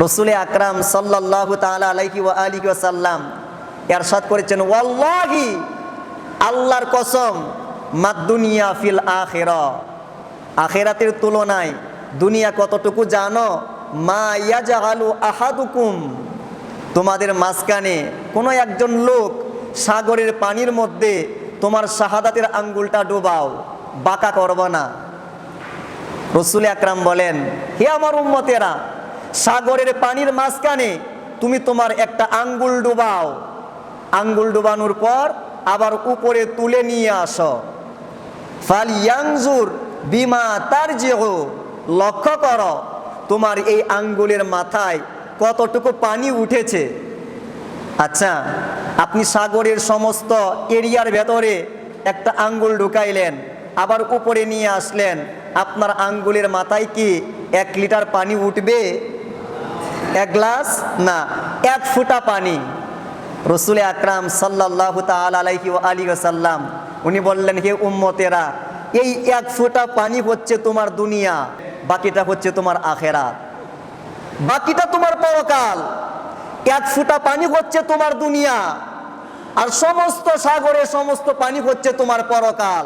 রসুল আকরাম সাল্লাল্লাহু তাআলা আলাইহি ওয়া আলিহি ওয়াসাল্লাম ইরশাদ করেছেন, ওয়াল্লাহি, আল্লাহর কসম, মাদ দুনিয়া ফিল আখিরা, আখিরাতের তুলনায় দুনিয়া কতটুকু জানো? মা ইয়াজআলু আহাদুকুম, তোমাদের মাঝখানে কোনো একজন লোক সাগরের পানির মধ্যে তোমার শাহাদাতের আঙ্গুলটা ডুবাও, বাঁকা করব না। রসুল আকরাম বলেন, হে আমার উম্মতেরা, সাগরের পানির মাঝখানে তুমি তোমার একটা আঙ্গুল ডুবাও, আঙ্গুল ডুবানোর পর আবার উপরে তুলে নিয়ে আসো। ফালইয়ানজুর বিমা তারজিউ, লক্ষ্য করো তোমার এই আঙ্গুলের মাথায় কতটুকু পানি উঠেছে। আচ্ছা, আপনি সাগরের সমস্ত এরিয়ার ভেতরে একটা আঙ্গুল ঢুকাইলেন, আবার উপরে নিয়ে আসলেন, আপনার আঙ্গুলের মাথায় কি 1 লিটার পানি উঠবে? 1 গ্লাস না, 1 ফোঁটা পানি। রসুল আকরাম সাল্লাল্লাহু তাআলা আলাইহি ওয়া আলিহি ওয়াসাল্লাম উনি বললেন, হে উম্মতেরা, এই 1 ফোঁটা পানি হচ্ছে তোমার দুনিয়া, বাকিটা হচ্ছে তোমার আখিরাত, বাকিটা তোমার পরকাল। 1 ফোঁটা পানি হচ্ছে তোমার দুনিয়া, আর সমস্ত সাগরের সমস্ত পানি হচ্ছে তোমার পরকাল।